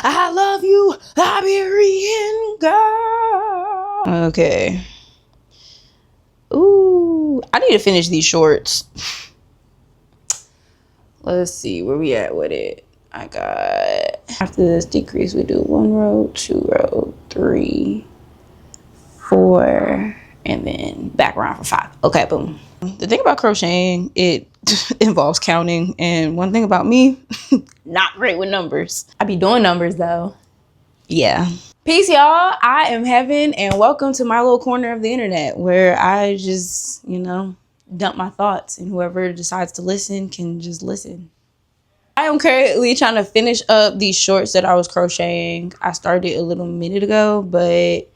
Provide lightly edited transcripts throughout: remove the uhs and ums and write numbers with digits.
I love you, Iberian girl. Okay. Ooh, I need to finish these shorts. Let's see where we at with it. I got, after this decrease, we do 1 row, 2 row, 3, 4, and then back around for 5. Okay, boom. The thing about crocheting, it involves counting, and one thing about me, not great with numbers. I be doing numbers though. Yeah. Peace, y'all. I am Heaven, and welcome to my little corner of the internet where I just, dump my thoughts, and whoever decides to listen can just listen. I am currently trying to finish up these shorts that I was crocheting. I started a little minute ago, but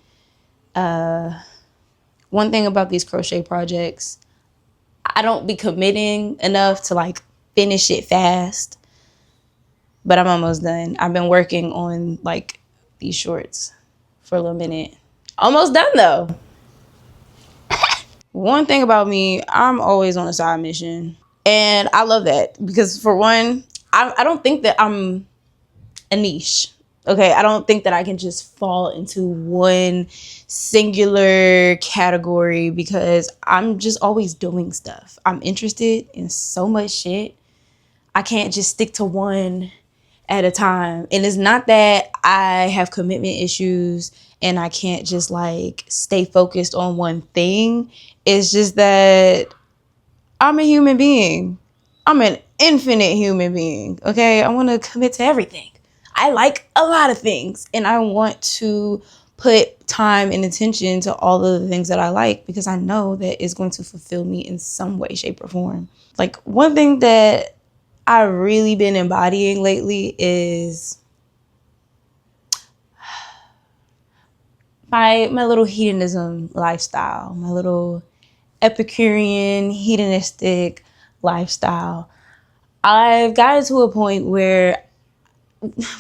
one thing about these crochet projects, I don't be committing enough to like finish it fast, but I'm almost done. I've been working on like these shorts for a little minute. Almost done though. One thing about me, I'm always on a side mission, and I love that because for one, I don't think that I'm a niche. Okay, I don't think that I can just fall into one singular category because I'm just always doing stuff. I'm interested in so much shit. I can't just stick to one at a time. And it's not that I have commitment issues and I can't just like stay focused on one thing. It's just that I'm a human being. I'm an infinite human being. Okay, I want to commit to everything. I like a lot of things, and I want to put time and attention to all of the things that I like because I know that it's going to fulfill me in some way, shape, or form. Like, one thing that I've really been embodying lately is my little hedonism lifestyle, my little Epicurean, hedonistic lifestyle. I've gotten to a point where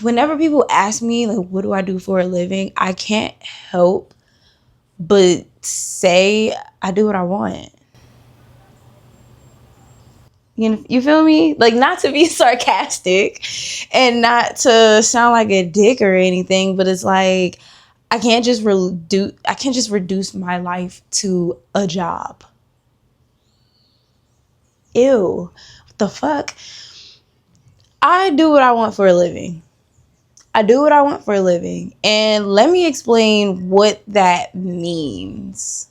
whenever people ask me, like, what do I do for a living? I can't help but say I do what I want. You feel me? Like, not to be sarcastic and not to sound like a dick or anything, but it's like I can't just reduce my life to a job. Ew. What the fuck? I do what I want for a living. I do what I want for a living. And let me explain what that means.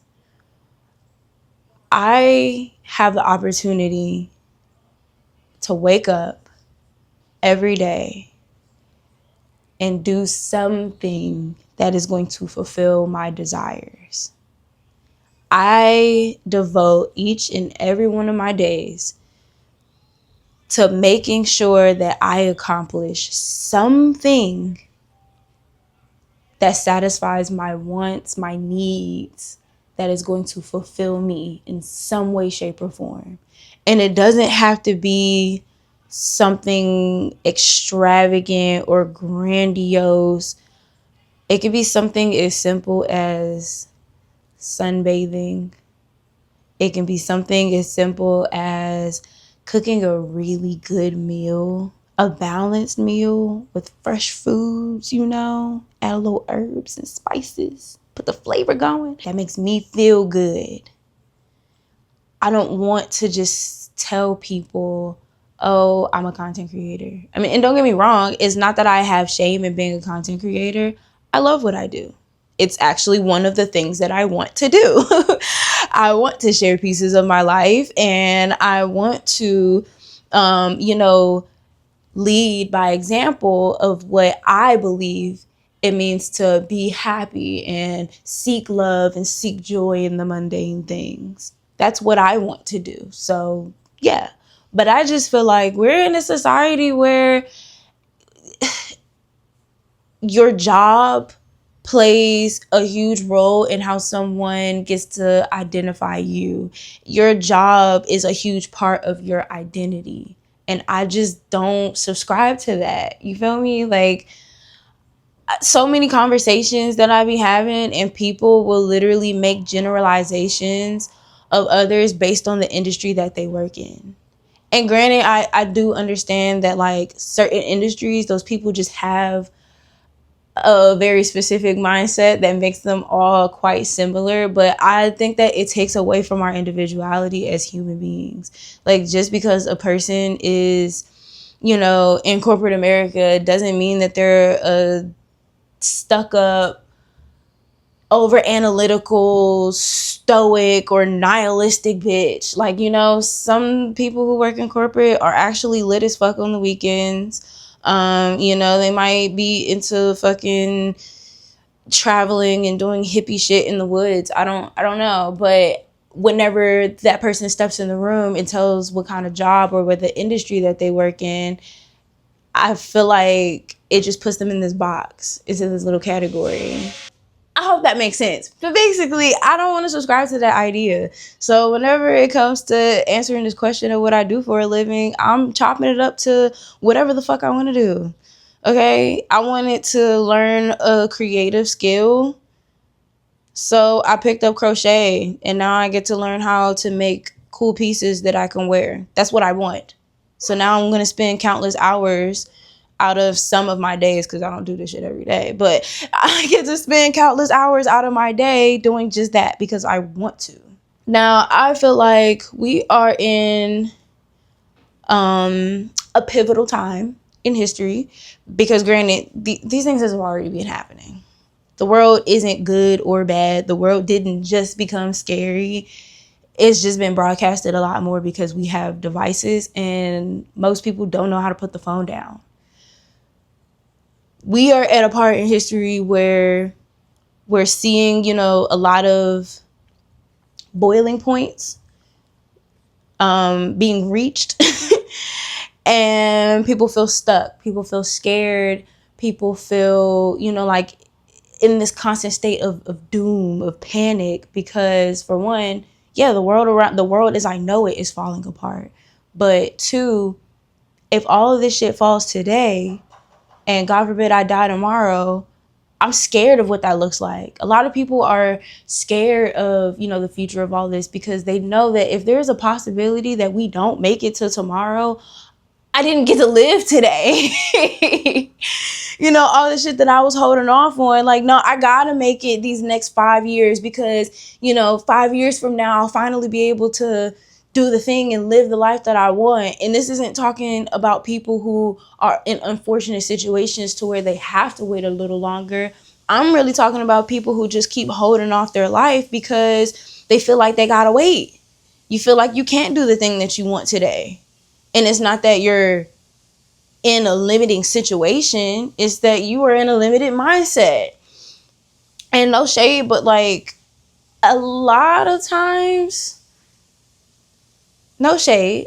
I have the opportunity to wake up every day and do something that is going to fulfill my desires. I devote each and every one of my days to making sure that I accomplish something that satisfies my wants, my needs, that is going to fulfill me in some way, shape, or form. And it doesn't have to be something extravagant or grandiose. It could be something as simple as sunbathing. It can be something as simple as cooking a really good meal, a balanced meal with fresh foods, add a little herbs and spices, put the flavor going. That makes me feel good. I don't want to just tell people, oh, I'm a content creator. I mean, and don't get me wrong, it's not that I have shame in being a content creator. I love what I do. It's actually one of the things that I want to do. I want to share pieces of my life, and I want to, lead by example of what I believe it means to be happy and seek love and seek joy in the mundane things. That's what I want to do. So, yeah. But I just feel like we're in a society where your job plays a huge role in how someone gets to identify you. Your job is a huge part of your identity. And I just don't subscribe to that. You feel me? Like, so many conversations that I be having, and people will literally make generalizations of others based on the industry that they work in. And granted, I do understand that like certain industries, those people just have a very specific mindset that makes them all quite similar, but I think that it takes away from our individuality as human beings. Like, just because a person is, in corporate America doesn't mean that they're a stuck up, over analytical, stoic, or nihilistic bitch. Like, some people who work in corporate are actually lit as fuck on the weekends. They might be into fucking traveling and doing hippie shit in the woods. I don't know, but whenever that person steps in the room and tells what kind of job or what the industry that they work in, I feel like it just puts them in this box. It's in this little category. I hope that makes sense. But basically, I don't want to subscribe to that idea. So whenever it comes to answering this question of what I do for a living, I'm chopping it up to whatever the fuck I want to do. Okay? I wanted to learn a creative skill. So I picked up crochet, and now I get to learn how to make cool pieces that I can wear. That's what I want. So now I'm going to spend countless hours out of some of my days, because I don't do this shit every day, but I get to spend countless hours out of my day doing just that because I want to. Now, I feel like we are in a pivotal time in history, because granted, these things have already been happening. The world isn't good or bad. The world didn't just become scary. It's just been broadcasted a lot more because we have devices, and most people don't know how to put the phone down. We are at a part in history where we're seeing, a lot of boiling points being reached. And people feel stuck. People feel scared. People feel, like in this constant state of doom, of panic, because for one, yeah, the world as I know it is falling apart. But two, if all of this shit falls today, and God forbid I die tomorrow, I'm scared of what that looks like. A lot of people are scared of, the future of all this, because they know that if there's a possibility that we don't make it to tomorrow, I didn't get to live today. All the shit that I was holding off on. Like, no, I gotta make it these next 5 years, because, 5 years from now, I'll finally be able to do the thing and live the life that I want. And this isn't talking about people who are in unfortunate situations to where they have to wait a little longer. I'm really talking about people who just keep holding off their life because they feel like they gotta wait. You feel like you can't do the thing that you want today. And it's not that you're in a limiting situation, it's that you are in a limited mindset. And no shade, but like a lot of times, no shade,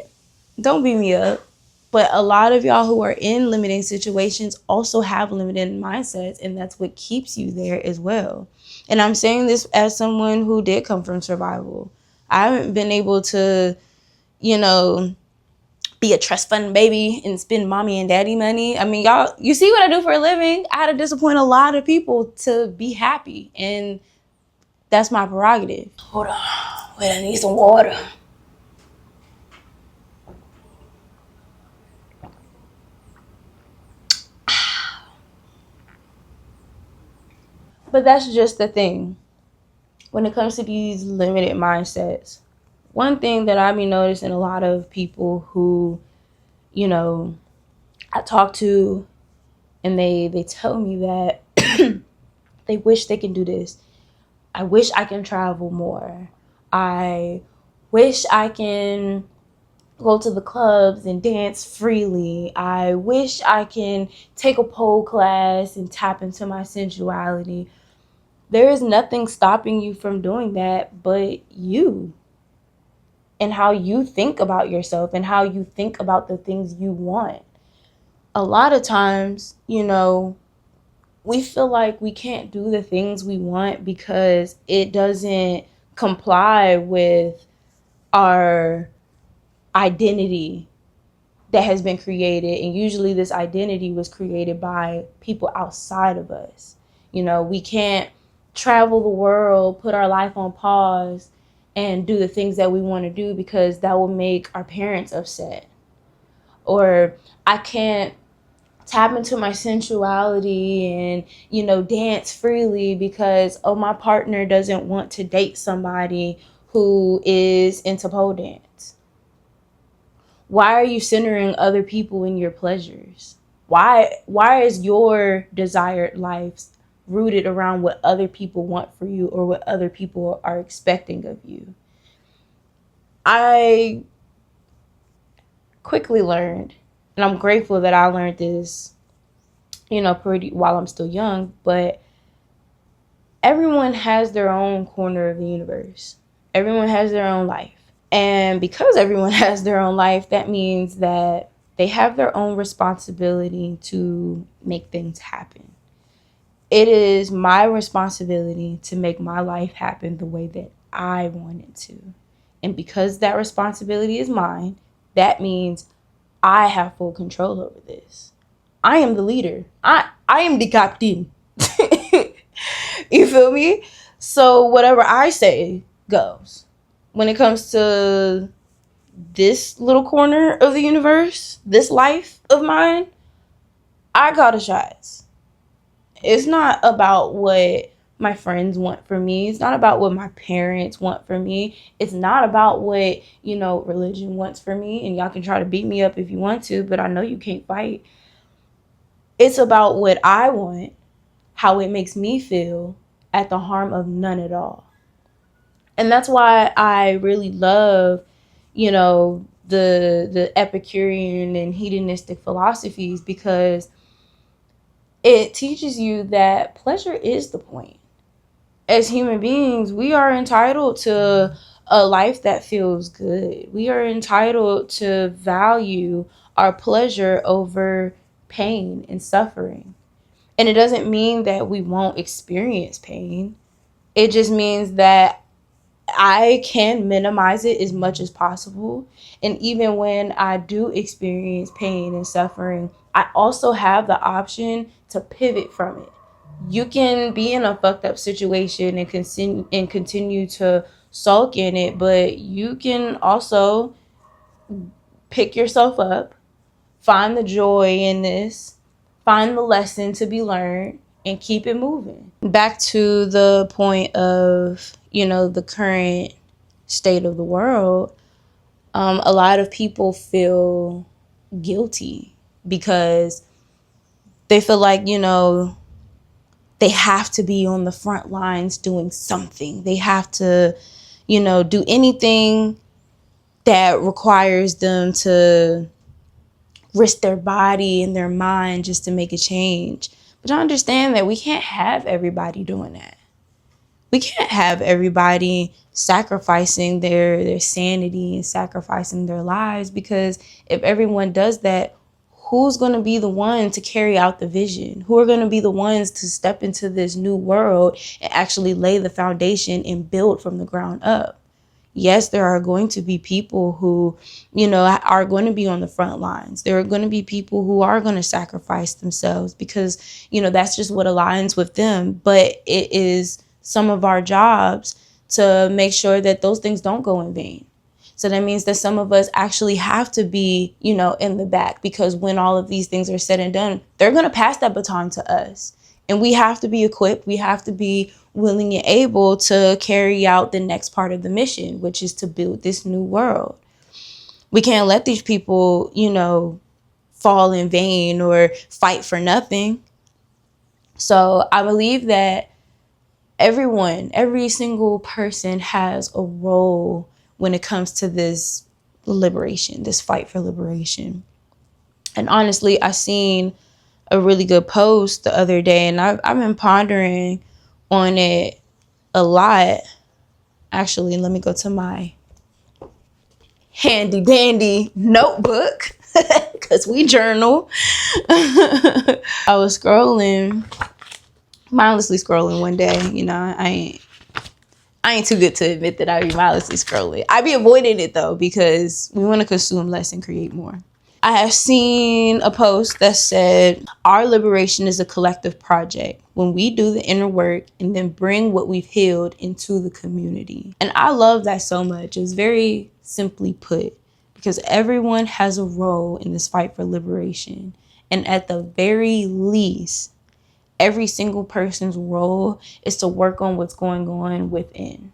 don't beat me up, but a lot of y'all who are in limiting situations also have limited mindsets, and that's what keeps you there as well. And I'm saying this as someone who did come from survival. I haven't been able to, be a trust fund baby and spend mommy and daddy money. I mean, y'all, you see what I do for a living. I had to disappoint a lot of people to be happy, and that's my prerogative. Hold on, wait, I need some water. But that's just the thing. When it comes to these limited mindsets, one thing that I be noticing a lot of people who, I talk to, and they tell me that they wish they can do this. I wish I can travel more. I wish I can go to the clubs and dance freely. I wish I can take a pole class and tap into my sensuality. There is nothing stopping you from doing that but you, and how you think about yourself and how you think about the things you want. A lot of times, we feel like we can't do the things we want because it doesn't comply with our identity that has been created. And usually this identity was created by people outside of us. We can't travel the world, put our life on pause, and do the things that we want to do because that will make our parents upset. Or I can't tap into my sensuality and, dance freely because, oh, my partner doesn't want to date somebody who is into pole dance? Why are you centering other people in your pleasures? Why is your desired life rooted around what other people want for you or what other people are expecting of you? I quickly learned, and I'm grateful that I learned this, pretty while I'm still young, but everyone has their own corner of the universe. Everyone has their own life. And because everyone has their own life, that means that they have their own responsibility to make things happen. It is my responsibility to make my life happen the way that I want it to. And because that responsibility is mine, that means I have full control over this. I am the leader. I am the captain. You feel me? So whatever I say goes. When it comes to this little corner of the universe, this life of mine, I call the shots. It's not about what my friends want for me. It's not about what my parents want for me. It's not about what, religion wants for me. And y'all can try to beat me up if you want to, but I know you can't fight. It's about what I want, how it makes me feel, at the harm of none at all. And that's why I really love, the Epicurean and hedonistic philosophies, because it teaches you that pleasure is the point. As human beings, we are entitled to a life that feels good. We are entitled to value our pleasure over pain and suffering. And it doesn't mean that we won't experience pain. It just means that I can minimize it as much as possible. And even when I do experience pain and suffering, I also have the option to pivot from it. You can be in a fucked up situation and continue to sulk in it, but you can also pick yourself up, find the joy in this, find the lesson to be learned, and keep it moving. Back to the point of, the current state of the world, a lot of people feel guilty because they feel like, they have to be on the front lines doing something. They have to, do anything that requires them to risk their body and their mind just to make a change. But I understand that we can't have everybody doing that. We can't have everybody sacrificing their sanity and sacrificing their lives, because if everyone does that, who's going to be the one to carry out the vision? Who are going to be the ones to step into this new world and actually lay the foundation and build from the ground up? Yes, there are going to be people who, are going to be on the front lines. There are going to be people who are going to sacrifice themselves because, that's just what aligns with them. But it is some of our jobs to make sure that those things don't go in vain. So that means that some of us actually have to be, in the back, because when all of these things are said and done, they're going to pass that baton to us. And we have to be equipped. We have to be willing and able to carry out the next part of the mission, which is to build this new world. We can't let these people, fall in vain or fight for nothing. So I believe that every single person has a role when it comes to this liberation, this fight for liberation. And honestly, I seen a really good post the other day, and I've been pondering on it a lot. Actually, let me go to my handy dandy notebook because we journal. I was mindlessly scrolling one day. I ain't too good to admit that I be mindlessly scrolling. I be avoiding it though, because we want to consume less and create more. I have seen a post that said, our liberation is a collective project when we do the inner work and then bring what we've healed into the community. And I love that so much. It's very simply put, because everyone has a role in this fight for liberation. And at the very least, every single person's role is to work on what's going on within.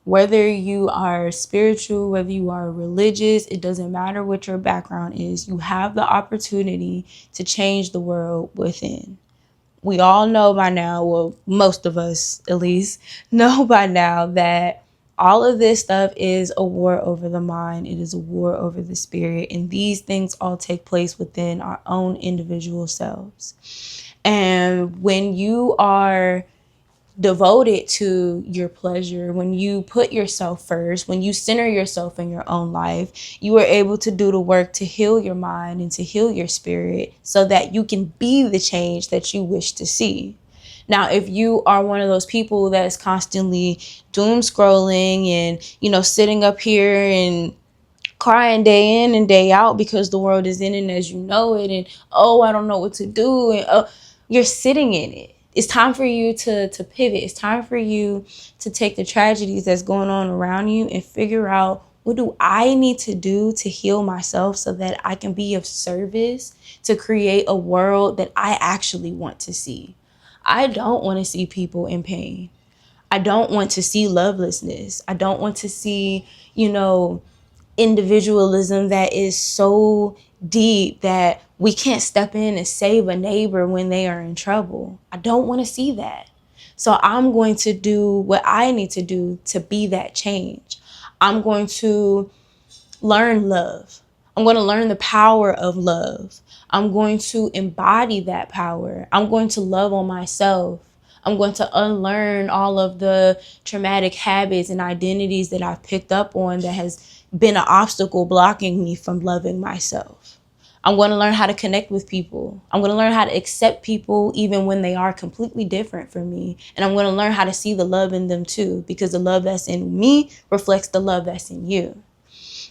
Whether you are spiritual, whether you are religious, it doesn't matter what your background is. You have the opportunity to change the world within. We all know by now, well, most of us at least know by now, that all of this stuff is a war over the mind. It is a war over the spirit. And these things all take place within our own individual selves. And when you are devoted to your pleasure, when you put yourself first, when you center yourself in your own life, you are able to do the work to heal your mind and to heal your spirit so that you can be the change that you wish to see. Now, if you are one of those people that is constantly doom scrolling and, sitting up here and crying day in and day out because the world is in it as you know it, and I don't know what to do, and you're sitting in it. It's time for you to pivot. It's time for you to take the tragedies that's going on around you and figure out, what do I need to do to heal myself so that I can be of service to create a world that I actually want to see. I don't want to see people in pain. I don't want to see lovelessness. I don't want to see, individualism that is so deep that we can't step in and save a neighbor when they are in trouble. I don't want to see that. So I'm going to do what I need to do to be that change. I'm going to learn love. I'm going to learn the power of love. I'm going to embody that power. I'm going to love on myself. I'm going to unlearn all of the traumatic habits and identities that I've picked up on that has been an obstacle blocking me from loving myself. I'm going to learn how to connect with people. I'm going to learn how to accept people even when they are completely different from me. And I'm going to learn how to see the love in them too, because the love that's in me reflects the love that's in you.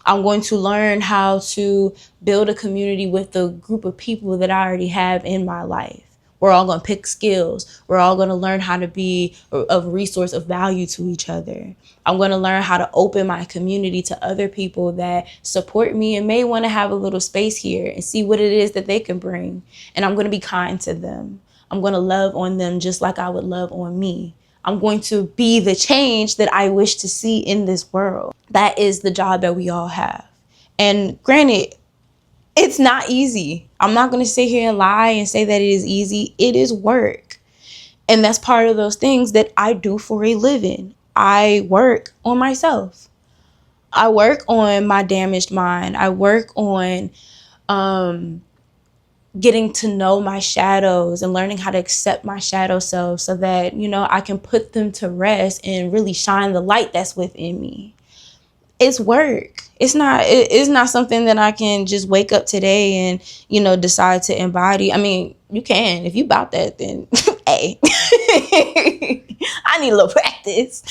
I'm going to learn how to build a community with the group of people that I already have in my life. We're all going to pick skills. We're all going to learn how to be a resource of value to each other. I'm going to learn how to open my community to other people that support me and may want to have a little space here and see what it is that they can bring. And I'm going to be kind to them. I'm going to love on them just like I would love on me. I'm going to be the change that I wish to see in this world. That is the job that we all have. And granted, it's not easy. I'm not going to sit here and lie and say that it is easy. It is work. And that's part of those things that I do for a living. I work on myself. I work on my damaged mind. I work on getting to know my shadows and learning how to accept my shadow self so that, I can put them to rest and really shine the light that's within me. It's work. It's not something that I can just wake up today and, decide to embody. I mean, you can. If you about that, then hey, I need a little practice.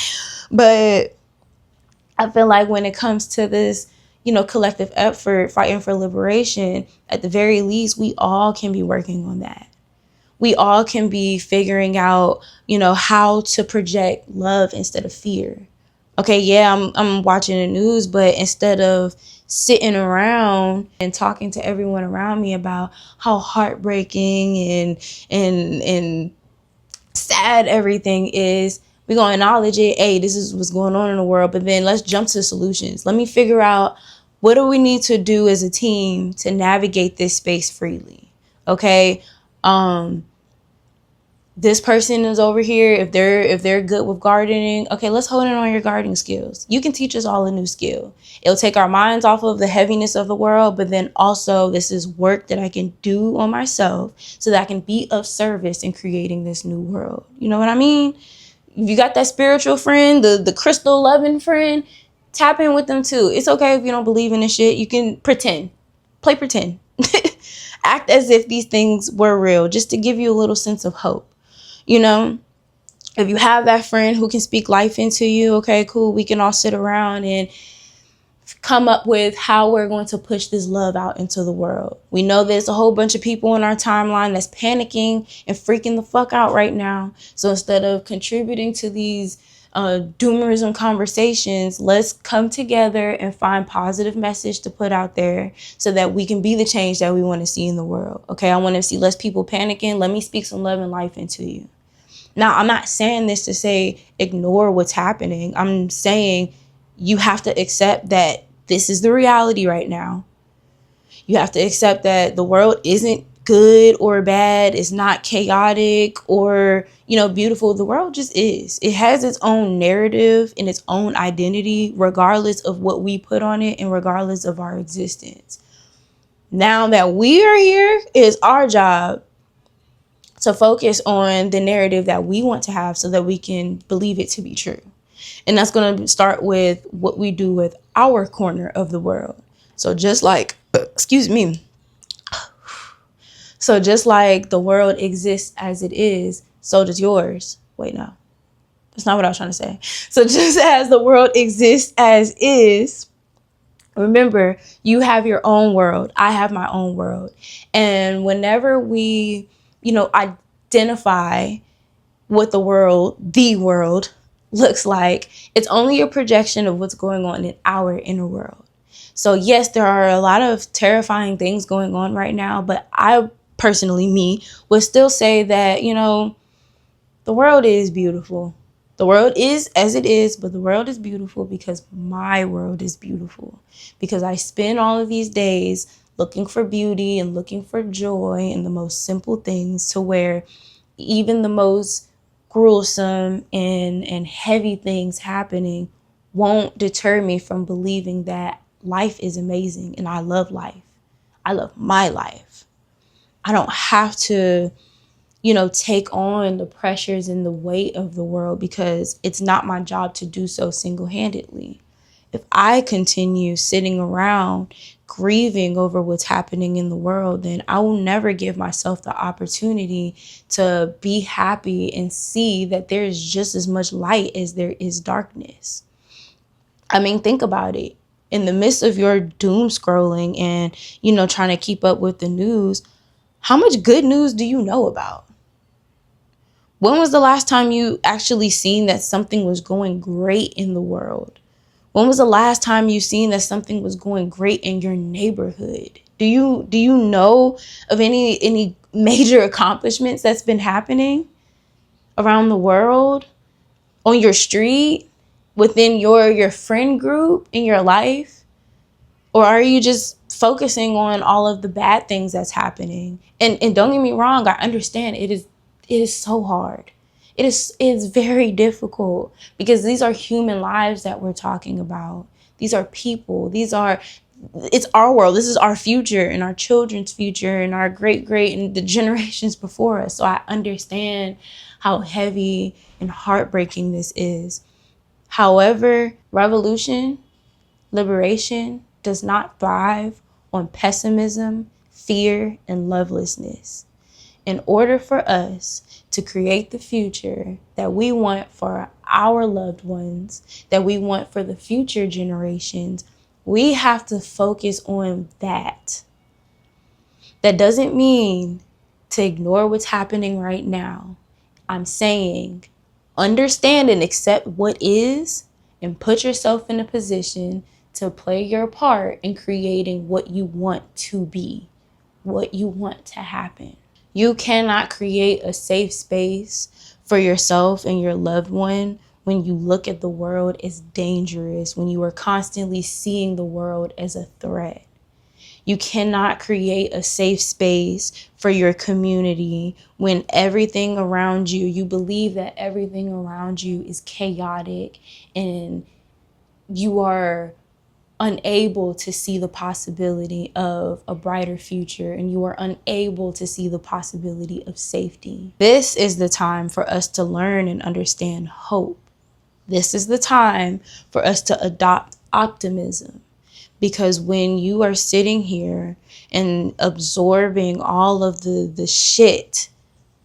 But I feel like when it comes to this, collective effort, fighting for liberation, at the very least, we all can be working on that. We all can be figuring out, how to project love instead of fear. Okay, yeah, I'm watching the news, but instead of sitting around and talking to everyone around me about how heartbreaking and sad everything is, we're going to acknowledge it. Hey, this is what's going on in the world, but then let's jump to solutions. Let me figure out, what do we need to do as a team to navigate this space freely? Okay, this person is over here. If they're good with gardening, okay, let's hone in on your gardening skills. You can teach us all a new skill. It'll take our minds off of the heaviness of the world, but then also this is work that I can do on myself so that I can be of service in creating this new world. You know what I mean? If you got that spiritual friend, the crystal loving friend, tap in with them too. It's okay if you don't believe in this shit. You can pretend. Play pretend. Act as if these things were real, just to give you a little sense of hope. If you have that friend who can speak life into you, okay, cool. We can all sit around and come up with how we're going to push this love out into the world. We know there's a whole bunch of people in our timeline that's panicking and freaking the fuck out right now. So instead of contributing to these doomerism conversations. Let's come together and find positive message to put out there so that we can be the change that we want to see in the world. Okay, I want to see less people panicking. Let me speak some love and life into you. Now, I'm not saying this to say ignore what's happening. I'm saying you have to accept that this is the reality right now. You have to accept that the world isn't good or bad. It's not chaotic or, beautiful. The world just is. It has its own narrative and its own identity, regardless of what we put on it and regardless of our existence. Now that we are here, it's our job to focus on the narrative that we want to have so that we can believe it to be true. And that's going to start with what we do with our corner of the world. So just like, So just like the world exists as it is, so does yours. Wait, no, that's not what I was trying to say. So just as the world exists as is, remember, you have your own world. I have my own world. And whenever we, identify what the world looks like, it's only a projection of what's going on in our inner world. So yes, there are a lot of terrifying things going on right now, but I personally, would still say that, the world is beautiful. The world is as it is, but the world is beautiful because my world is beautiful. Because I spend all of these days looking for beauty and looking for joy in the most simple things, to where even the most gruesome and heavy things happening won't deter me from believing that life is amazing and I love life. I love my life. I don't have to, take on the pressures and the weight of the world, because it's not my job to do so single-handedly. If I continue sitting around grieving over what's happening in the world, then I will never give myself the opportunity to be happy and see that there is just as much light as there is darkness. I mean, think about it. In the midst of your doom scrolling and, trying to keep up with the news, how much good news do you know about? When was the last time you actually seen that something was going great in the world? When was the last time you seen that something was going great in your neighborhood? Do you know of any major accomplishments that's been happening around the world, on your street, within your friend group, in your life? Or are you just focusing on all of the bad things that's happening? And don't get me wrong, I understand it is so hard. It is very difficult, because these are human lives that we're talking about. These are people. It's our world. This is our future and our children's future and our great and the generations before us. So I understand how heavy and heartbreaking this is. However, liberation does not thrive on pessimism, fear, and lovelessness. In order for us to create the future that we want for our loved ones, that we want for the future generations, we have to focus on that. That doesn't mean to ignore what's happening right now. I'm saying understand and accept what is, and put yourself in a position to play your part in creating what you want to be, what you want to happen. You cannot create a safe space for yourself and your loved one when you look at the world as dangerous, when you are constantly seeing the world as a threat. You cannot create a safe space for your community when everything around you, you believe that everything around you is chaotic, and you are unable to see the possibility of a brighter future, and you are unable to see the possibility of safety. This is the time for us to learn and understand hope. This is the time for us to adopt optimism. Because when you are sitting here and absorbing all of the shit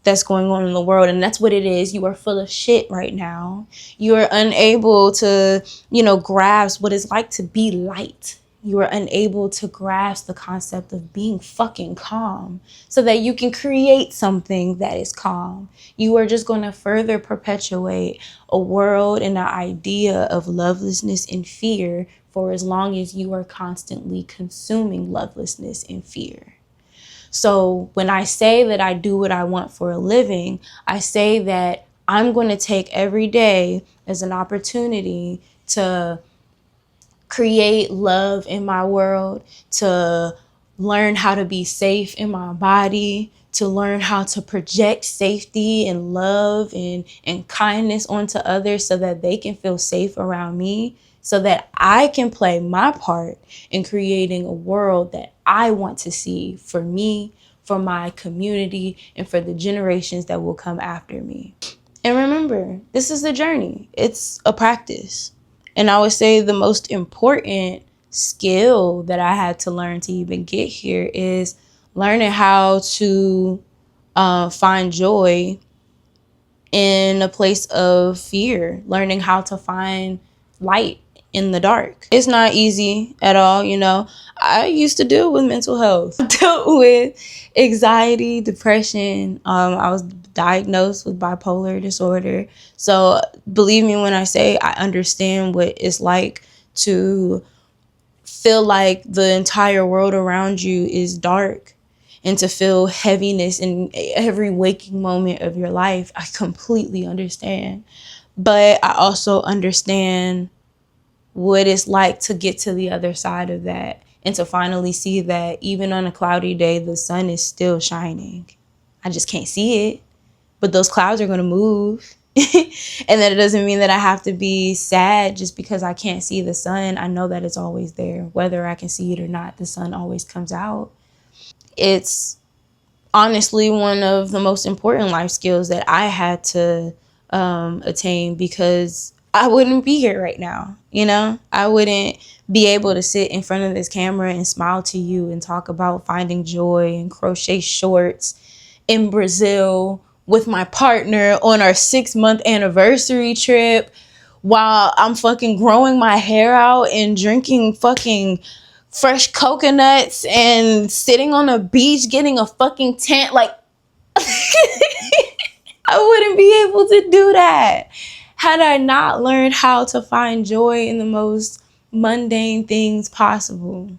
that's going on in the world, and that's what it is, you are full of shit right now. You are unable to, grasp what it's like to be light. you are unable to grasp the concept of being fucking calm so that you can create something that is calm. You are just going to further perpetuate a world and an idea of lovelessness and fear for as long as you are constantly consuming lovelessness and fear. So when I say that I do what I want for a living, I say that I'm going to take every day as an opportunity to create love in my world, to learn how to be safe in my body, to learn how to project safety and love and kindness onto others so that they can feel safe around me, so that I can play my part in creating a world that I want to see for me, for my community, and for the generations that will come after me. And remember, this is a journey. It's a practice. And I would say the most important skill that I had to learn to even get here is learning how to find joy in a place of fear, learning how to find light in the dark. It's not easy at all, you know. I used to deal with mental health. I dealt with anxiety, depression. I was diagnosed with bipolar disorder. So believe me when I say I understand what it's like to feel like the entire world around you is dark and to feel heaviness in every waking moment of your life. I completely understand. But I also understand what it's like to get to the other side of that and to finally see that even on a cloudy day, the sun is still shining. I just can't see it, but those clouds are going to move. And that it doesn't mean that I have to be sad just because I can't see the sun. I know that it's always there. Whether I can see it or not, the sun always comes out. It's honestly one of the most important life skills that I had to attain, because I wouldn't be here right now. You know, I wouldn't be able to sit in front of this camera and smile to you and talk about finding joy and crochet shorts in Brazil with my partner on our 6-month anniversary trip while I'm fucking growing my hair out and drinking fucking fresh coconuts and sitting on a beach getting a fucking tent. Like, I wouldn't be able to do that had I not learned how to find joy in the most mundane things possible.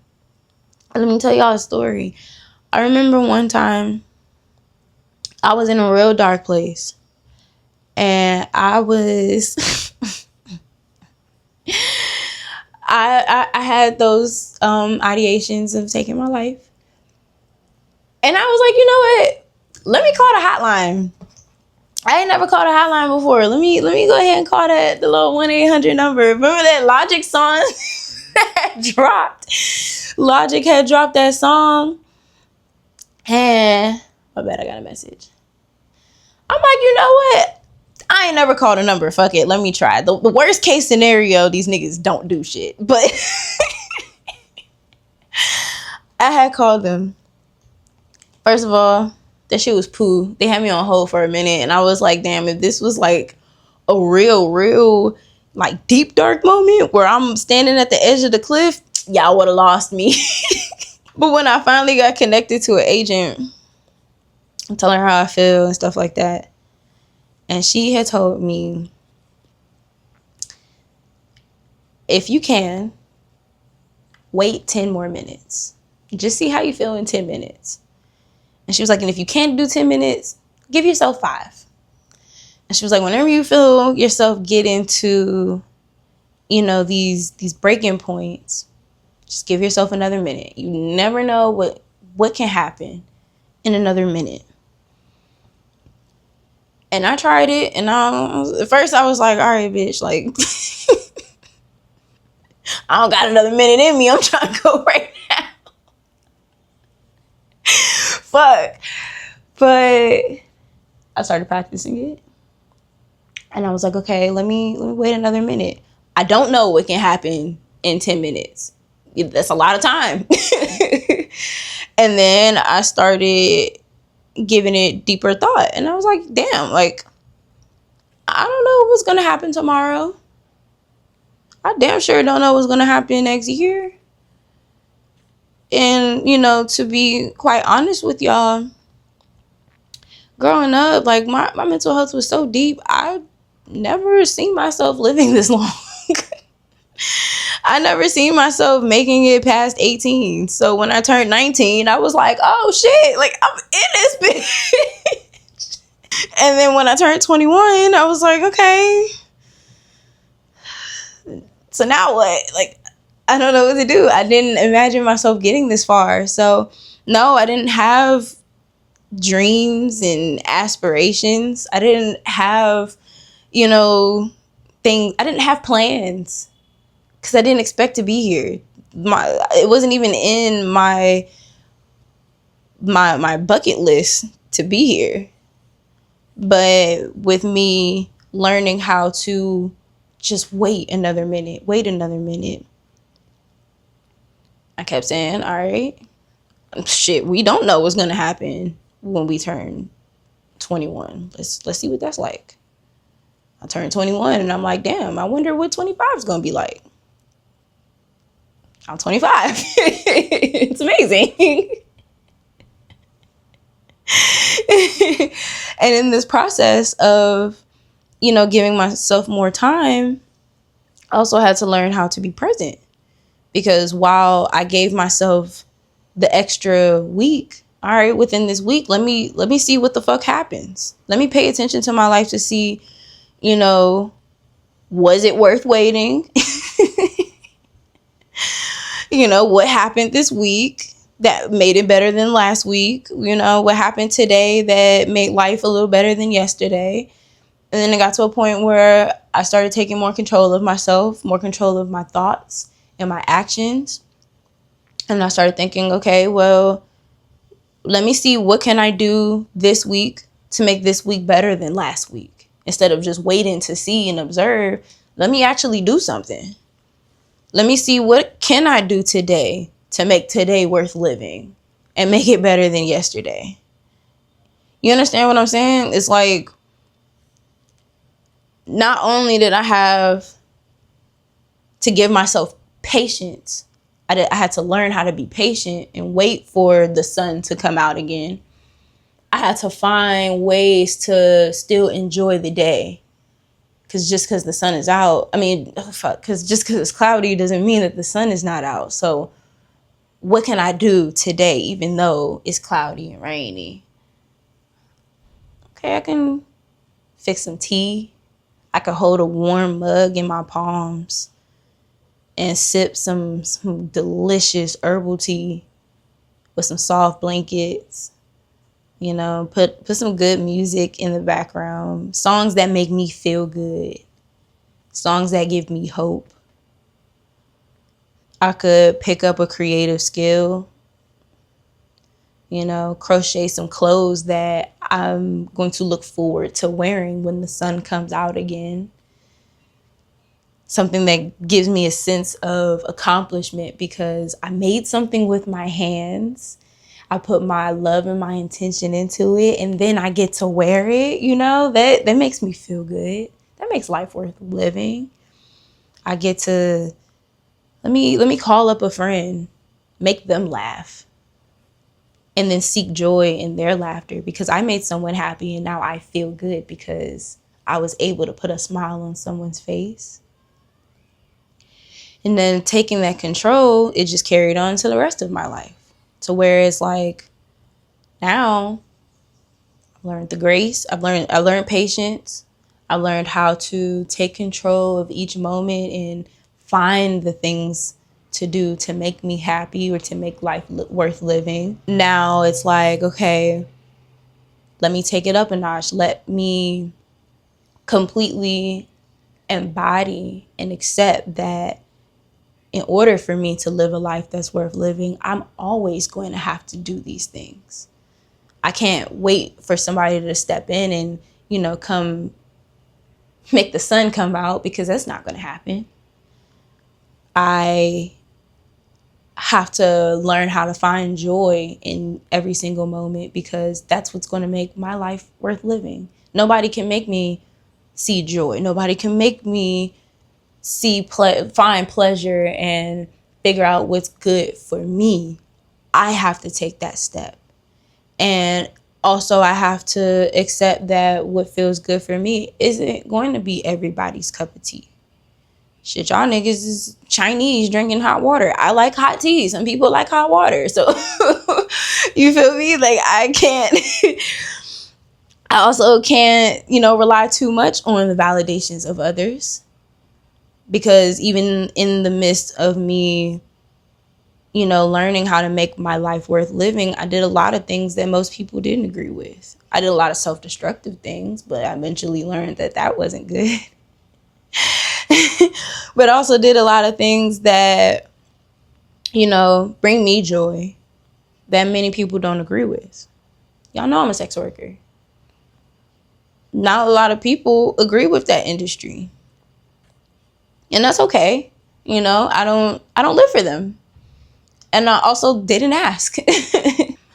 Let me tell y'all a story. I remember one time I was in a real dark place, and I was I had those ideations of taking my life, and I was like, you know what? Let me call the hotline. I ain't never called a hotline before. Let me go ahead and call that the little 1-800 number. Remember that Logic song that dropped? Logic had dropped that song, and I bet I got a message. I'm like, you know what? I ain't never called a number. Fuck it. Let me try. The worst case scenario, these niggas don't do shit. But I had called them. First of all, that shit was poo. They had me on hold for a minute, and I was like, damn, if this was like a real, like deep dark moment where I'm standing at the edge of the cliff, y'all would have lost me. But when I finally got connected to an agent, I'm telling her how I feel and stuff like that, and she had told me, if you can, wait 10 more minutes. Just see how you feel in 10 minutes. And she was like, and if you can't do 10 minutes, give yourself 5. And she was like, whenever you feel yourself get into, you know, these breaking points, just give yourself another minute. You never know what can happen in another minute. And I tried it, and at first I was like, all right, bitch, like, I don't got another minute in me. I'm trying to go right now. Fuck. But I started practicing it. And I was like, okay, let me wait another minute. I don't know what can happen in 10 minutes. That's a lot of time. And then I started giving it deeper thought. And I was like, damn, like, I don't know what's going to happen tomorrow. I damn sure don't know what's going to happen next year. And, you know, to be quite honest with y'all, growing up, like my mental health was so deep. I never seen myself living this long. I never seen myself making it past 18. So when I turned 19, I was like, oh shit, like I'm in this bitch. And then when I turned 21, I was like, okay, so now what? Like, I don't know what to do. I didn't imagine myself getting this far. So no, I didn't have dreams and aspirations. I didn't have, you know, things. I didn't have plans because I didn't expect to be here. It wasn't even in my bucket list to be here. But with me learning how to just wait another minute, I kept saying, all right, shit, we don't know what's gonna happen when we turn 21. Let's see what that's like. I turned 21 and I'm like, damn, I wonder what 25 is gonna be like. I'm 25. It's amazing. And in this process of, you know, giving myself more time, I also had to learn how to be present. Because while I gave myself the extra week, all right, within this week, let me see what the fuck happens. Let me pay attention to my life to see, you know, was it worth waiting? You know, what happened this week that made it better than last week? You know, what happened today that made life a little better than yesterday? And then it got to a point where I started taking more control of myself, more control of my thoughts and my actions. And I started thinking, okay, well, let me see what can I do this week to make this week better than last week. Instead of just waiting to see and observe, let me actually do something. Let me see what can I do today to make today worth living and make it better than yesterday. You understand what I'm saying? It's like, not only did I have to give myself patience, I had to learn how to be patient and wait for the sun to come out again. I had to find ways to still enjoy the day. Because just because the sun is out, because just because it's cloudy doesn't mean that the sun is not out. So what can I do today, even though it's cloudy and rainy? Okay, I can fix some tea. I could hold a warm mug in my palms and sip some delicious herbal tea with some soft blankets. You know, put some good music in the background. Songs that make me feel good. Songs that give me hope. I could pick up a creative skill. You know, crochet some clothes that I'm going to look forward to wearing when the sun comes out again. Something that gives me a sense of accomplishment because I made something with my hands. I put my love and my intention into it, and then I get to wear it. You know, that makes me feel good. That makes life worth living. I get to let me call up a friend, make them laugh, and then seek joy in their laughter because I made someone happy and now I feel good because I was able to put a smile on someone's face. And then taking that control, it just carried on to the rest of my life. To where it's like, now I've learned the grace. I learned patience. I learned how to take control of each moment and find the things to do to make me happy or to make life worth living. Now it's like, okay, let me take it up a notch. Let me completely embody and accept that in order for me to live a life that's worth living, I'm always going to have to do these things. I can't wait for somebody to step in and, you know, come make the sun come out because that's not going to happen. I have to learn how to find joy in every single moment because that's what's going to make my life worth living. Nobody can make me see joy. Nobody can make me find pleasure and figure out what's good for me. I have to take that step. And also, I have to accept that what feels good for me isn't going to be everybody's cup of tea. Shit, y'all niggas is Chinese drinking hot water. I like hot tea. Some people like hot water. So, you feel me? Like, I also can't, rely too much on the validations of others. Because even in the midst of me, learning how to make my life worth living, I did a lot of things that most people didn't agree with. I did a lot of self-destructive things, but I eventually learned that that wasn't good. But also did a lot of things that, bring me joy that many people don't agree with. Y'all know I'm a sex worker. Not a lot of people agree with that industry. And that's okay. I don't live for them. And I also didn't ask.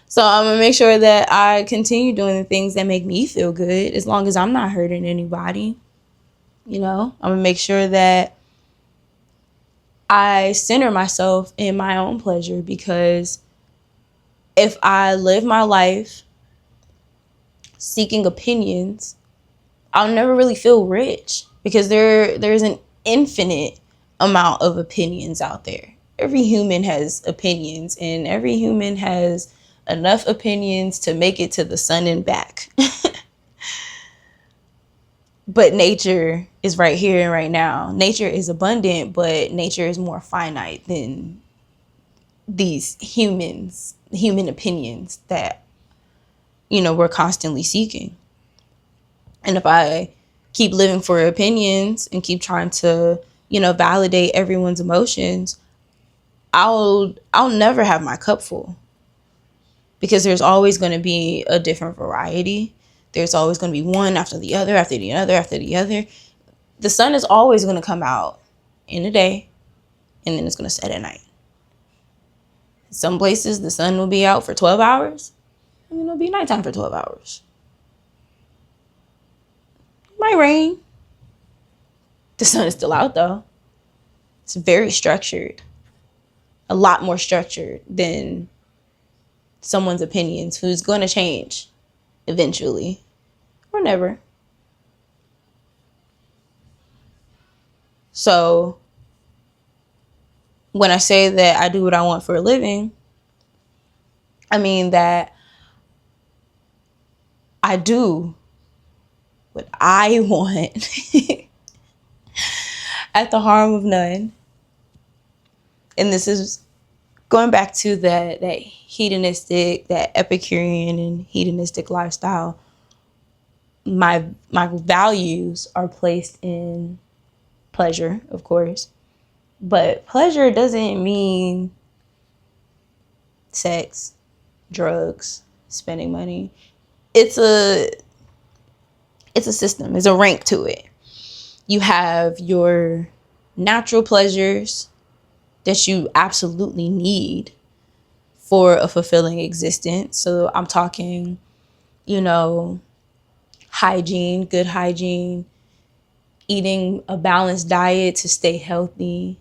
So I'm going to make sure that I continue doing the things that make me feel good as long as I'm not hurting anybody. I'm going to make sure that I center myself in my own pleasure, because if I live my life seeking opinions, I'll never really feel rich, because there's an infinite amount of opinions out there. Every human has opinions, and every human has enough opinions to make it to the sun and back. But nature is right here and right now. Nature is abundant, but nature is more finite than these human opinions that, we're constantly seeking. And if I keep living for opinions and keep trying to, validate everyone's emotions, I'll never have my cup full, because there's always going to be a different variety. There's always going to be one after the other, after the other, after the other. The sun is always going to come out in the day, and then it's going to set at night. Some places the sun will be out for 12 hours, and then it'll be nighttime for 12 hours. It might rain. The sun is still out, though. It's very structured. A lot more structured than someone's opinions, who's going to change eventually or never. So when I say that I do what I want for a living, I mean that I do what I want at the harm of none. And this is going back to that hedonistic, that Epicurean and hedonistic lifestyle. My values are placed in pleasure, of course. But pleasure doesn't mean sex, drugs, spending money. It's a system. There's a rank to it. You have your natural pleasures that you absolutely need for a fulfilling existence. So I'm talking, hygiene, good hygiene, eating a balanced diet to stay healthy,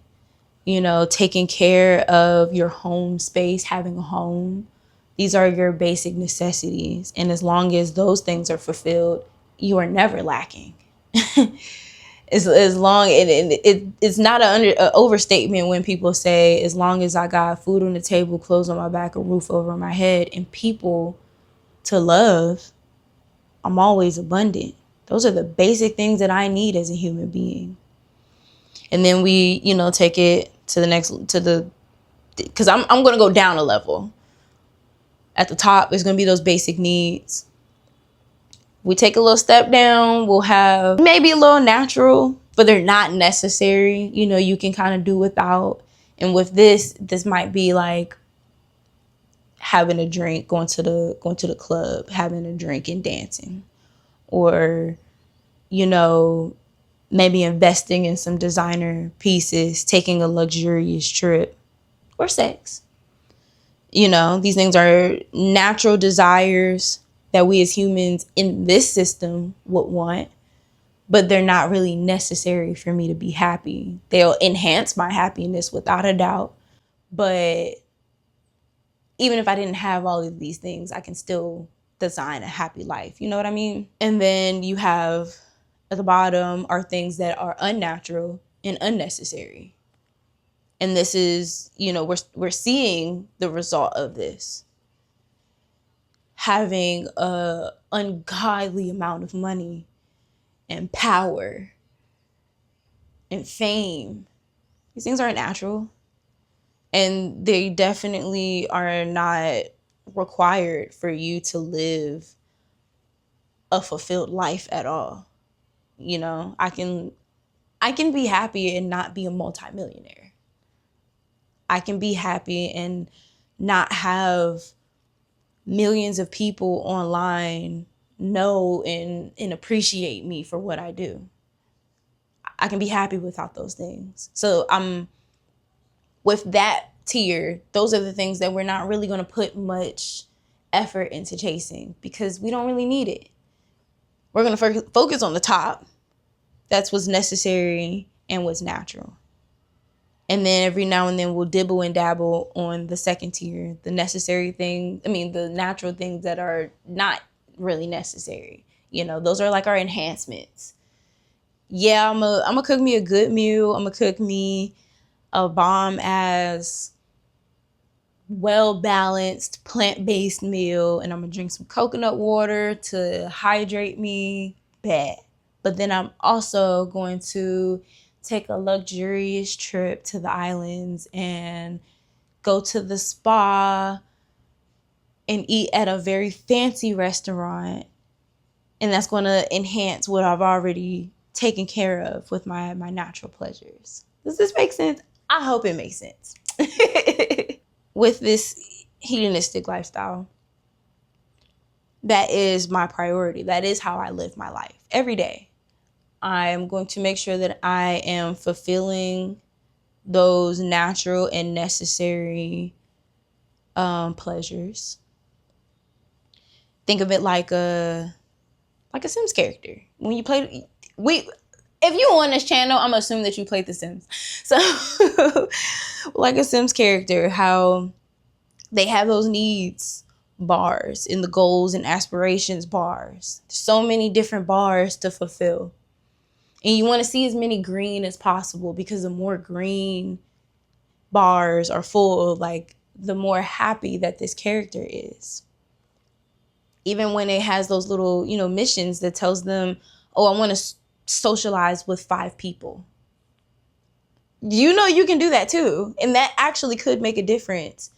taking care of your home space, having a home. These are your basic necessities. And as long as those things are fulfilled, you are never lacking. As long, it's not an overstatement when people say, as long as I got food on the table, clothes on my back, a roof over my head, and people to love, I'm always abundant. Those are the basic things that I need as a human being. And then we, take it to the next, because I'm going to go down a level. At the top, it's going to be those basic needs. We take a little step down, we'll have maybe a little natural, but they're not necessary. You can kind of do without. And with this might be like having a drink, going to the club, having a drink and dancing, or, maybe investing in some designer pieces, taking a luxurious trip, or sex. These things are natural desires that we as humans in this system would want, but they're not really necessary for me to be happy. They'll enhance my happiness without a doubt, but even if I didn't have all of these things, I can still design a happy life. You know what I mean? And then you have at the bottom are things that are unnatural and unnecessary. And this is, you know, we're seeing the result of this. Having a ungodly amount of money and power and fame. These things aren't natural. And they definitely are not required for you to live a fulfilled life at all. You know, I can be happy and not be a multimillionaire. I can be happy and not have millions of people online know and appreciate me for what I do. I can be happy without those things. So I'm with that tier, those are the things that we're not really going to put much effort into chasing because we don't really need it. We're going to focus on the top. That's what's necessary and what's natural. And then every now and then we'll dibble and dabble on the second tier, the necessary thing. The natural things that are not really necessary. You know, those are like our enhancements. Yeah, I'm gonna cook me a good meal. I'm gonna cook me a bomb ass, well-balanced, plant-based meal. And I'm gonna drink some coconut water to hydrate me. Bad. But then I'm also going to take a luxurious trip to the islands and go to the spa and eat at a very fancy restaurant. And that's going to enhance what I've already taken care of with my natural pleasures. Does this make sense? I hope it makes sense. With this hedonistic lifestyle, that is my priority. That is how I live my life every day. I am going to make sure that I am fulfilling those natural and necessary pleasures. Think of it like a Sims character. When you play, if you on this channel, I'm assuming that you played The Sims. So, like a Sims character, how they have those needs bars in the goals and aspirations bars. So many different bars to fulfill. And you want to see as many green as possible because the more green bars are full, like the more happy that this character is. Even when it has those little, missions that tells them, oh, I want to socialize with 5 people. You can do that too. And that actually could make a difference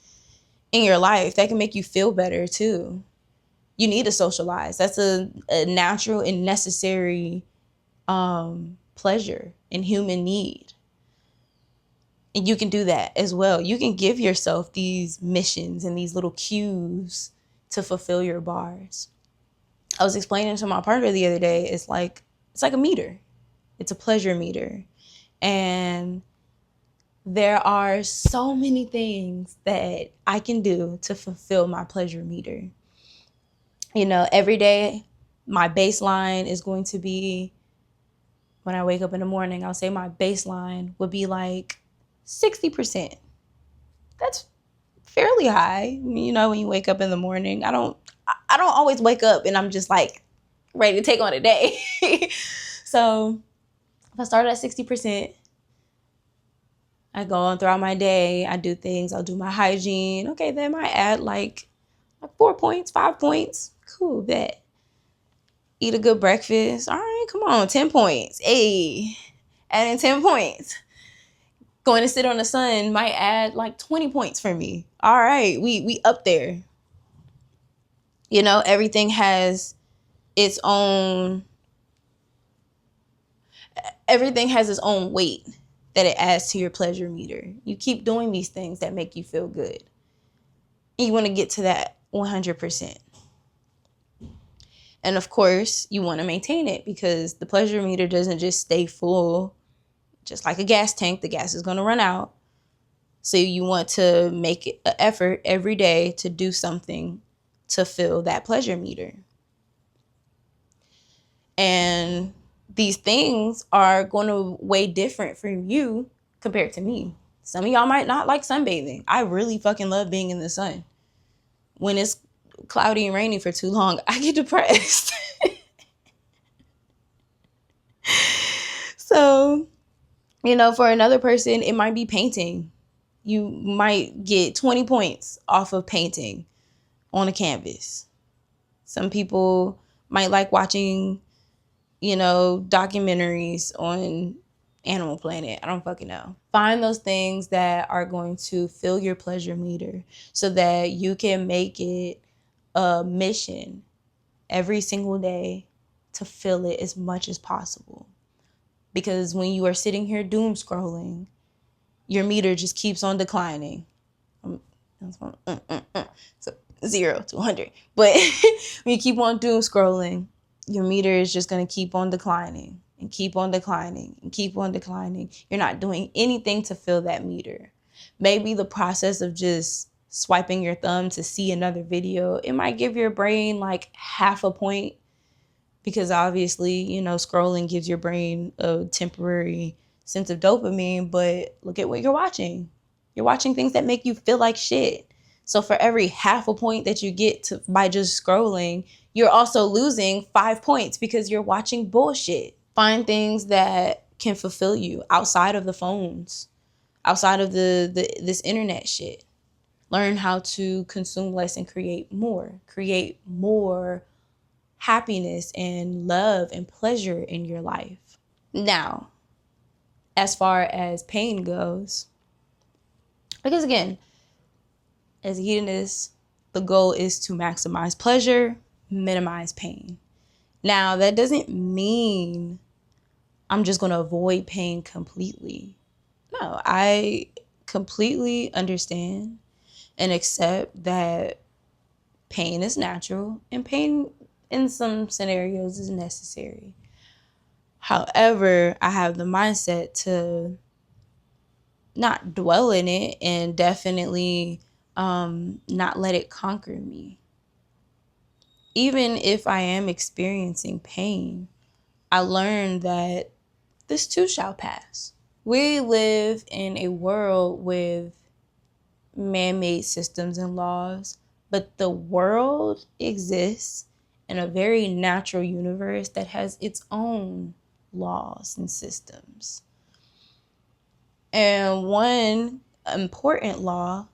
in your life. That can make you feel better too. You need to socialize. That's a natural and necessary pleasure and human need. And you can do that as well. You can give yourself these missions and these little cues to fulfill your bars. I was explaining to my partner the other day, it's like a meter. It's a pleasure meter. And there are so many things that I can do to fulfill my pleasure meter. Every day my baseline is going to be, when I wake up in the morning, I'll say my baseline would be like 60%. That's fairly high. When you wake up in the morning, I don't always wake up and I'm just like ready to take on a day. So if I start at 60%, I go on throughout my day, I do things, I'll do my hygiene. Okay, then I add like 4 points, 5 points. Cool, bet. Eat a good breakfast. All right, come on, 10 points. Hey, adding 10 points. Going to sit on the sun might add like 20 points for me. All right, we up there. Everything has its own weight that it adds to your pleasure meter. You keep doing these things that make you feel good. And you want to get to that 100%. And of course, you want to maintain it because the pleasure meter doesn't just stay full. Just like a gas tank, the gas is going to run out. So you want to make an effort every day to do something to fill that pleasure meter. And these things are going to weigh different for you compared to me. Some of y'all might not like sunbathing. I really fucking love being in the sun. when it's cloudy and rainy for too long, I get depressed. So, for another person, it might be painting. You might get 20 points off of painting on a canvas. Some people might like watching, documentaries on Animal Planet. I don't fucking know. Find those things that are going to fill your pleasure meter so that you can make it a mission every single day to fill it as much as possible. Because when you are sitting here doom scrolling, your meter just keeps on declining. So 0 to 100. But when you keep on doom scrolling, your meter is just going to keep on declining and keep on declining and keep on declining. You're not doing anything to fill that meter. Maybe the process of just swiping your thumb to see another video, it might give your brain like half a point, because obviously, scrolling gives your brain a temporary sense of dopamine, but look at what you're watching. You're watching things that make you feel like shit. So for every half a point that you get by just scrolling, you're also losing 5 points because you're watching bullshit. Find things that can fulfill you outside of the phones, outside of this internet shit. Learn how to consume less and create more. Create more happiness and love and pleasure in your life. Now, as far as pain goes, because again, as a hedonist, the goal is to maximize pleasure, minimize pain. Now, that doesn't mean I'm just going to avoid pain completely. No, I completely understand and accept that pain is natural and pain in some scenarios is necessary. However, I have the mindset to not dwell in it and definitely not let it conquer me. Even if I am experiencing pain, I learned that this too shall pass. We live in a world with man-made systems and laws, but the world exists in a very natural universe that has its own laws and systems. And one important law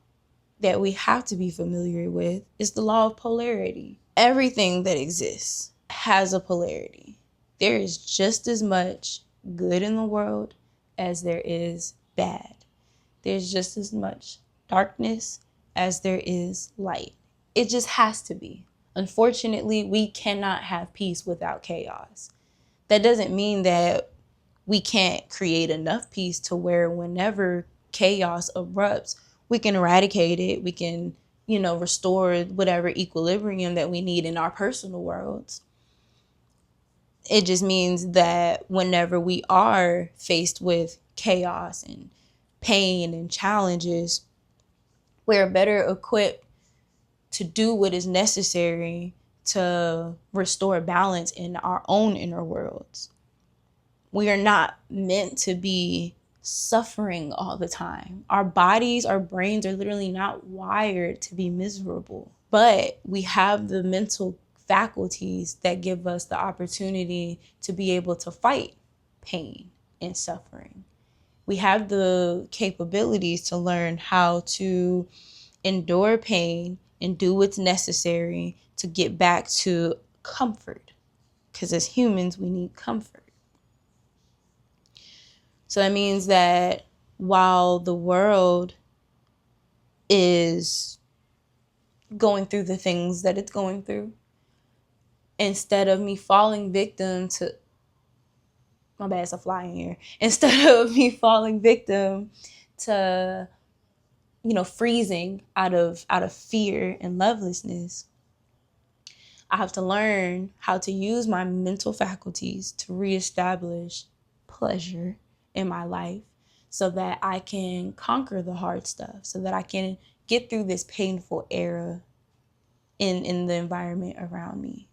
that we have to be familiar with is the law of polarity. Everything that exists has a polarity. There is just as much good in the world as there is bad. There's just as much darkness as there is light. It just has to be. Unfortunately, we cannot have peace without chaos. That doesn't mean that we can't create enough peace to where whenever chaos erupts, we can eradicate it. We can, restore whatever equilibrium that we need in our personal worlds. It just means that whenever we are faced with chaos and pain and challenges, we're better equipped to do what is necessary to restore balance in our own inner worlds. We are not meant to be suffering all the time. Our bodies, our brains are literally not wired to be miserable, but we have the mental faculties that give us the opportunity to be able to fight pain and suffering. We have the capabilities to learn how to endure pain and do what's necessary to get back to comfort. Because as humans, we need comfort. So that means that while the world is going through the things that it's going through, instead of me falling victim to, my bad, it's a fly in here. Instead of me falling victim to, freezing out of fear and lovelessness, I have to learn how to use my mental faculties to reestablish pleasure in my life so that I can conquer the hard stuff, so that I can get through this painful era in the environment around me.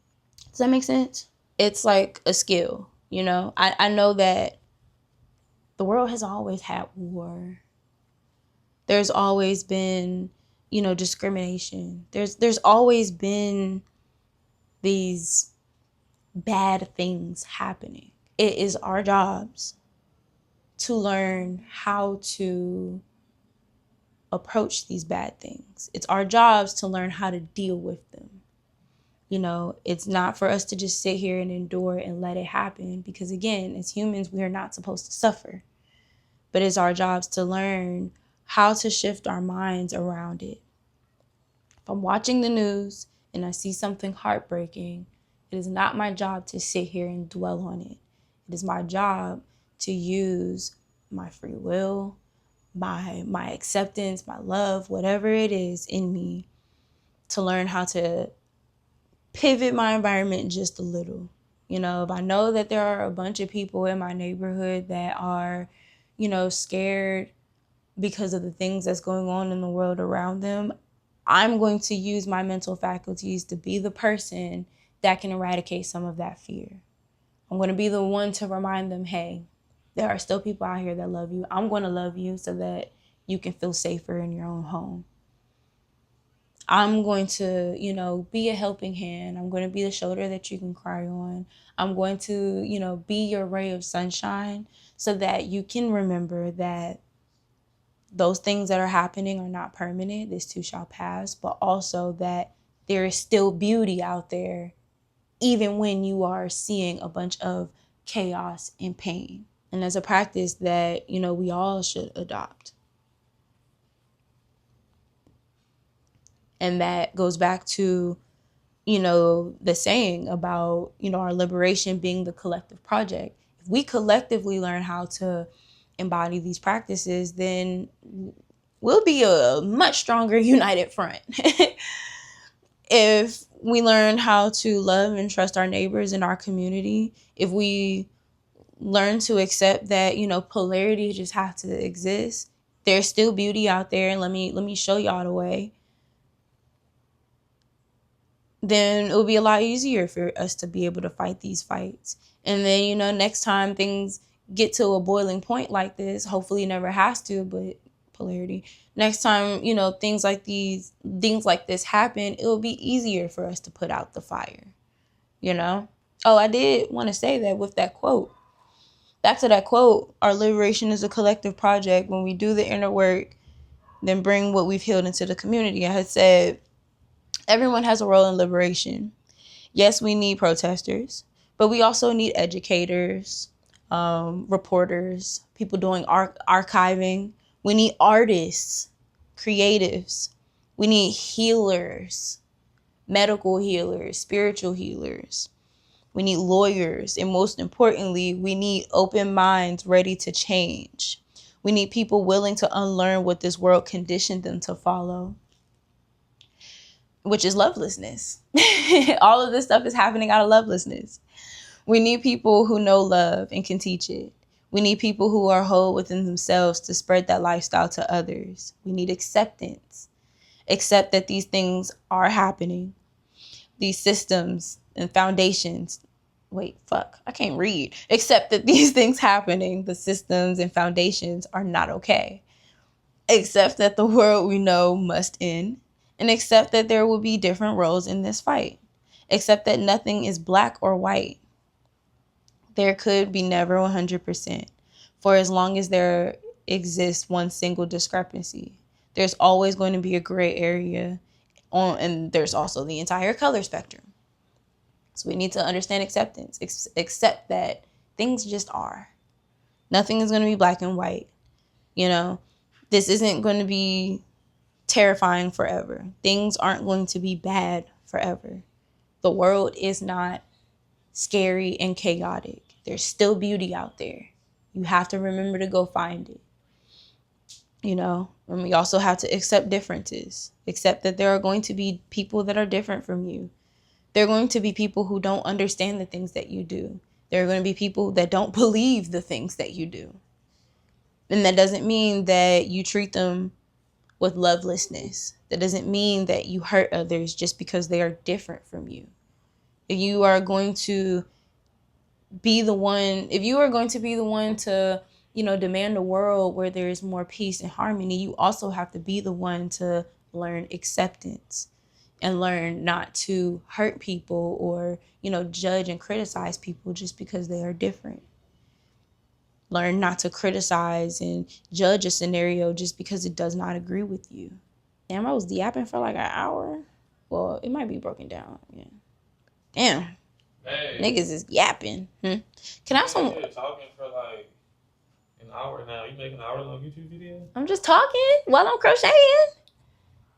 Does that make sense? It's like a skill, I know that the world has always had war. There's always been discrimination. There's always been these bad things happening. It is our jobs to learn how to approach these bad things. It's our jobs to learn how to deal with them. It's not for us to just sit here and endure and let it happen, because again, as humans, we are not supposed to suffer. But it's our jobs to learn how to shift our minds around it. If I'm watching the news and I see something heartbreaking, it is not my job to sit here and dwell on it. It is my job to use my free will, my acceptance, my love, whatever it is in me, to learn how to pivot my environment just a little. If I know that there are a bunch of people in my neighborhood that are, scared because of the things that's going on in the world around them, I'm going to use my mental faculties to be the person that can eradicate some of that fear. I'm going to be the one to remind them, hey, there are still people out here that love you. I'm going to love you so that you can feel safer in your own home. I'm going to, be a helping hand. I'm going to be the shoulder that you can cry on. I'm going to, be your ray of sunshine so that you can remember that those things that are happening are not permanent. This too shall pass, but also that there is still beauty out there, even when you are seeing a bunch of chaos and pain. And as a practice that, we all should adopt. And that goes back to, the saying about, our liberation being the collective project. If we collectively learn how to embody these practices, then we'll be a much stronger united front. If we learn how to love and trust our neighbors in our community, if we learn to accept that, polarity just have to exist, there's still beauty out there, and let me show y'all the way, then it will be a lot easier for us to be able to fight these fights. And then, next time things get to a boiling point like this, hopefully it never has to, but polarity, next time, things like this happen, it will be easier for us to put out the fire, Oh, I did want to say that with that quote. Back to that quote, our liberation is a collective project. When we do the inner work, then bring what we've healed into the community. I had said, everyone has a role in liberation. Yes, we need protesters, but we also need educators, reporters, people doing archiving. We need artists, creatives. We need healers, medical healers, spiritual healers. We need lawyers. And most importantly, we need open minds ready to change. We need people willing to unlearn what this world conditioned them to follow, which is lovelessness. All of this stuff is happening out of lovelessness. We need people who know love and can teach it. We need people who are whole within themselves to spread that lifestyle to others. We need acceptance. Accept that these things are happening. These systems and foundations. I can't read. Accept that these things happening, the systems and foundations, are not okay. Accept that the world we know must end. And accept that there will be different roles in this fight. Accept that nothing is black or white. There could be never 100%. For as long as there exists one single discrepancy, there's always going to be a gray area, and there's also the entire color spectrum. So we need to understand acceptance. Accept that things just are. Nothing is going to be black and white. This isn't going to be terrifying forever. Things aren't going to be bad forever. The world is not scary and chaotic. There's still beauty out there. You have to remember to go find it. And we also have to accept differences. Accept that there are going to be people that are different from you. There are going to be people who don't understand the things that you do. There are going to be people that don't believe the things that you do. And that doesn't mean that you treat them with lovelessness. That doesn't mean that you hurt others just because they are different from you. If you are going to be the one to, demand a world where there is more peace and harmony, you also have to be the one to learn acceptance, and learn not to hurt people or, judge and criticize people just because they are different. Learn not to criticize and judge a scenario just because it does not agree with you. Damn, I was yapping for like an hour. Well, it might be broken down. Yeah. Damn. Hey. Niggas is yapping. Can I have some? You're talking for like an hour now. You making an hour-long YouTube video? I'm just talking while I'm crocheting.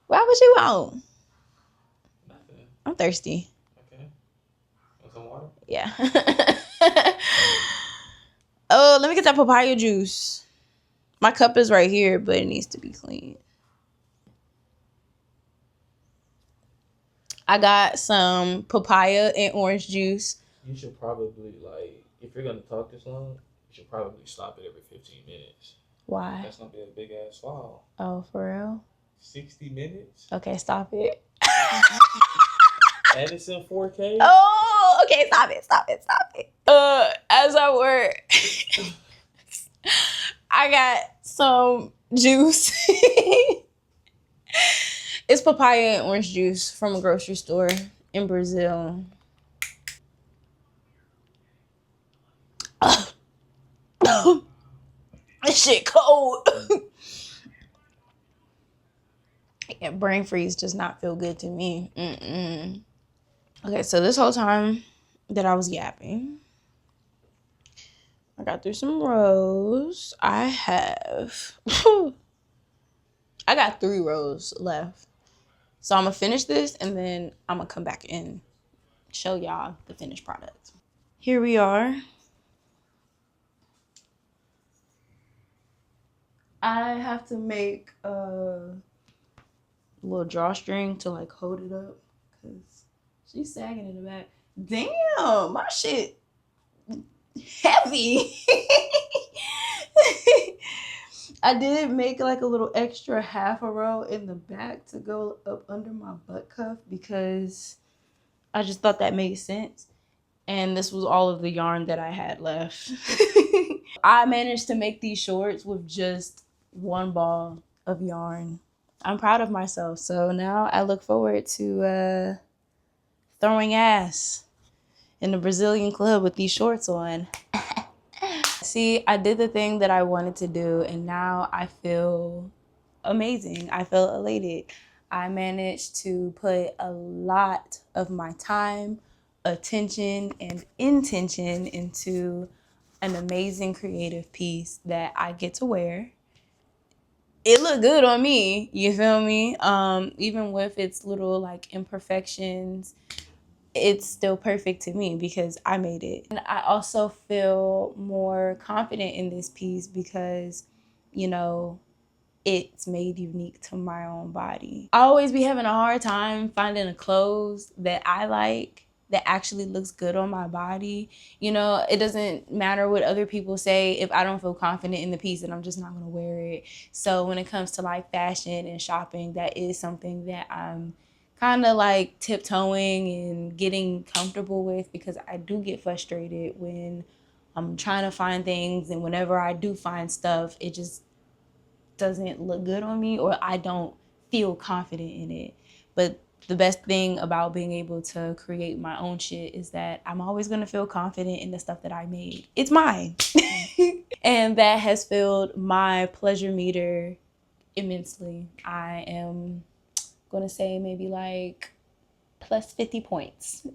Why would you want? Nothing. I'm thirsty. Okay. Want some water? Yeah. Oh, let me get that papaya juice. My cup is right here, but it needs to be clean. I got some papaya and orange juice. You should probably, like, if you're going to talk this long, you should probably stop it every 15 minutes. Why? That's going to be a big-ass file. Oh, for real? 60 minutes? Okay, stop it. And it's in 4K? Oh, okay, stop it. As I work, I got some juice. It's papaya and orange juice from a grocery store in Brazil. This shit cold. Yeah, brain freeze does not feel good to me. Okay, so this whole time that I was yapping, I got through some rows. I got 3 rows left. So I'm going to finish this and then I'm going to come back and show y'all the finished product. Here we are. I have to make a little drawstring to like hold it up because she's sagging in the back. Damn, my shit heavy. I did make like a little extra half a row in the back to go up under my butt cuff because I just thought that made sense. And this was all of the yarn that I had left. I managed to make these shorts with just 1 ball of yarn. I'm proud of myself. So now I look forward to throwing ass in the Brazilian club with these shorts on. See, I did the thing that I wanted to do, and now I feel amazing. I feel elated. I managed to put a lot of my time, attention, and intention into an amazing creative piece that I get to wear. It looked good on me, you feel me? Even with its little like imperfections, it's still perfect to me because I made it. And I also feel more confident in this piece because, it's made unique to my own body. I always be having a hard time finding a clothes that I like that actually looks good on my body. It doesn't matter what other people say. If I don't feel confident in the piece, then I'm just not gonna wear it. So when it comes to like fashion and shopping, that is something that I'm kind of like tiptoeing and getting comfortable with because I do get frustrated when I'm trying to find things, and whenever I do find stuff, it just doesn't look good on me or I don't feel confident in it. But the best thing about being able to create my own shit is that I'm always going to feel confident in the stuff that I made. It's mine. And that has filled my pleasure meter immensely. I am going to say maybe like plus 50 points.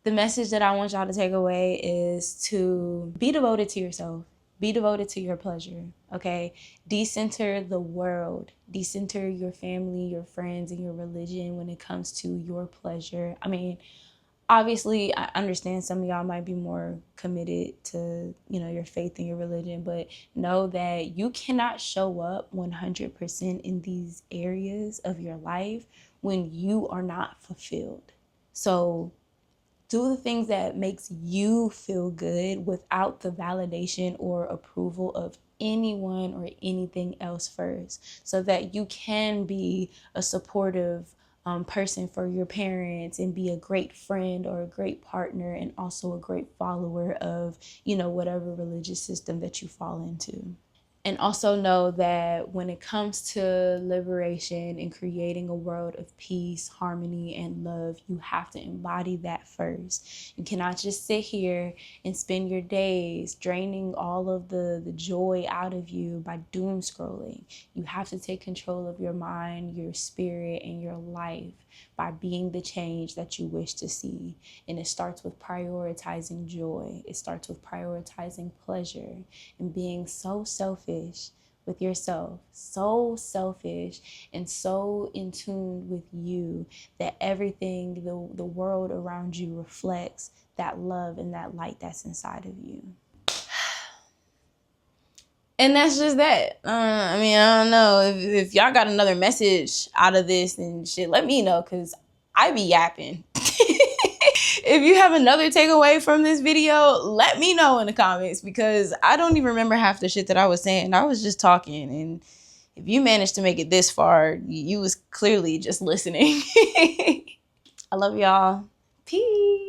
The message that I want y'all to take away is to be devoted to yourself. Be devoted to your pleasure, okay? Decenter the world. Decenter your family, your friends, and your religion when it comes to your pleasure. I mean, obviously, I understand some of y'all might be more committed to, your faith and your religion, but know that you cannot show up 100% in these areas of your life when you are not fulfilled. So do the things that makes you feel good without the validation or approval of anyone or anything else first, so that you can be a supportive person for your parents and be a great friend or a great partner and also a great follower of, whatever religious system that you fall into. And also know that when it comes to liberation and creating a world of peace, harmony, and love, you have to embody that first. You cannot just sit here and spend your days draining all of the joy out of you by doom scrolling. You have to take control of your mind, your spirit, and your life by being the change that you wish to see. And it starts with prioritizing joy. It starts with prioritizing pleasure and being so selfish with yourself, so selfish and so in tune with you that everything, the world around you reflects that love and that light that's inside of you. And that's just that. I mean, I don't know if y'all got another message out of this and shit, let me know, because I be yapping. If you have another takeaway from this video, let me know in the comments, because I don't even remember half the shit that I was saying. I was just talking, and if you managed to make it this far, you was clearly just listening. I love y'all. Peace.